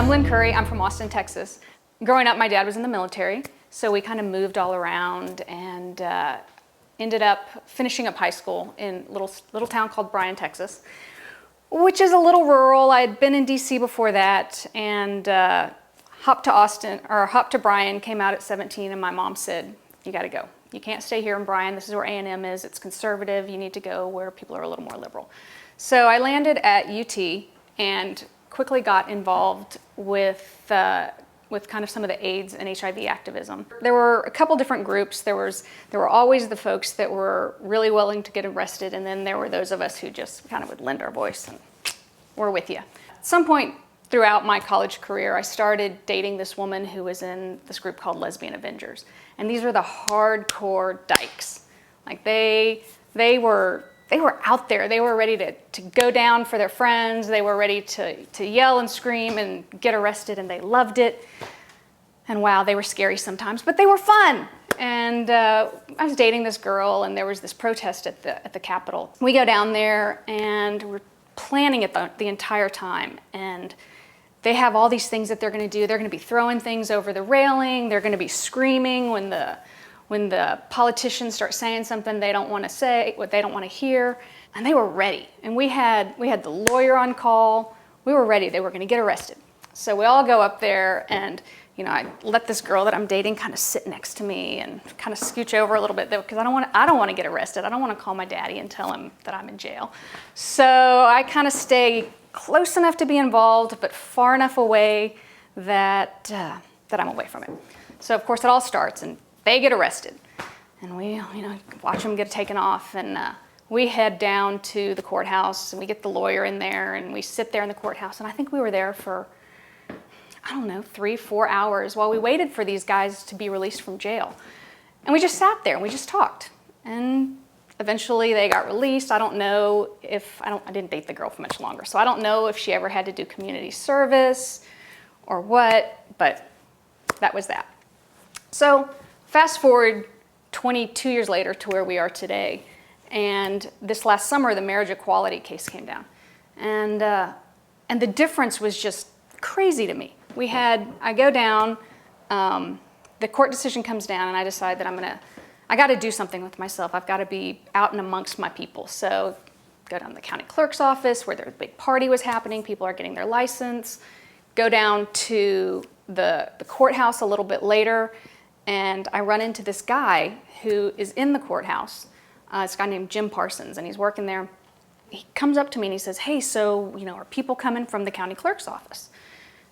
I'm Lynn Currie. I'm from Austin, Texas. Growing up, my dad was in the military, so we kind of moved all around and ended up finishing up high school in a little town called Bryan, Texas, which is a little rural. I had been in DC before that, and hopped to Bryan, came out at 17, and my mom said, "You got to go. You can't stay here in Bryan. This is where A&M is. It's conservative. You need to go where people are a little more liberal." So I landed at UT and quickly got involved with kind of some of the AIDS and HIV activism. There were a couple different groups. There were always the folks that were really willing to get arrested, and then there were those of us who just kind of would lend our voice and we're with you. At some point throughout my college career, I started dating this woman who was in this group called Lesbian Avengers. And these are the hardcore dykes. Like they were out there. They were ready to go down for their friends. They were ready to yell and scream and get arrested, and they loved it. And wow, they were scary sometimes, but they were fun. And I was dating this girl, and there was this protest at the Capitol. We go down there, and we're planning it the entire time. And they have all these things that they're going to do. They're going to be throwing things over the railing. They're going to be screaming when the politicians start saying something they don't want to say, what they don't want to hear. And they were ready. And we had the lawyer on call. We were ready. They were going to get arrested. So we all go up there, and I let this girl that I'm dating kind of sit next to me and kind of scooch over a little bit because I don't want to get arrested. I don't want to call my daddy and tell him that I'm in jail. So I kind of stay close enough to be involved, but far enough away that I'm away from it. So of course it all starts, and they get arrested, and we watch them get taken off, and we head down to the courthouse, and we get the lawyer in there, and we sit there in the courthouse, and I think we were there for, 3-4 hours while we waited for these guys to be released from jail. And we just sat there and we just talked. And eventually they got released. I don't know if, I didn't date the girl for much longer, so I don't know if she ever had to do community service or what, but that was that. So fast forward 22 years later to where we are today. And this last summer, the marriage equality case came down. And the difference was just crazy to me. I go down, the court decision comes down, and I decide that I got to do something with myself. I've got to be out and amongst my people. So go down to the county clerk's office where the big party was happening. People are getting their license. Go down to the courthouse a little bit later, and I run into this guy who is in the courthouse. This guy named Jim Parsons, and he's working there. He comes up to me and he says, "Hey, so, are people coming from the county clerk's office?"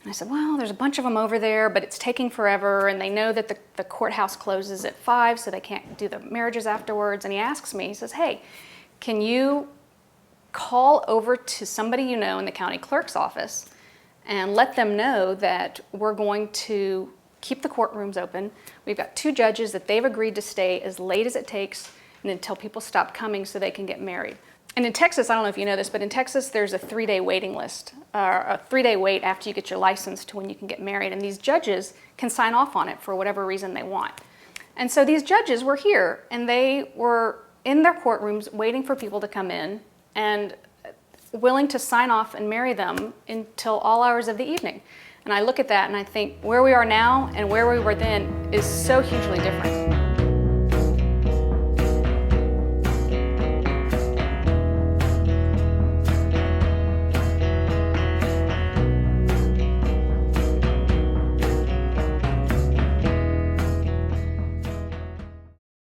And I said, "Well, there's a bunch of them over there, but it's taking forever, and they know that the courthouse closes at 5, so they can't do the marriages afterwards." And he asks me, he says, "Hey, can you call over to somebody in the county clerk's office and let them know that we're going to keep the courtrooms open. We've got 2 judges that they've agreed to stay as late as it takes and until people stop coming so they can get married." And in Texas, I don't know if you know this, but in Texas, there's a 3-day waiting list, a 3-day wait after you get your license to when you can get married. And these judges can sign off on it for whatever reason they want. And so these judges were here, and they were in their courtrooms waiting for people to come in and willing to sign off and marry them until all hours of the evening. And I look at that and I think where we are now and where we were then is so hugely different.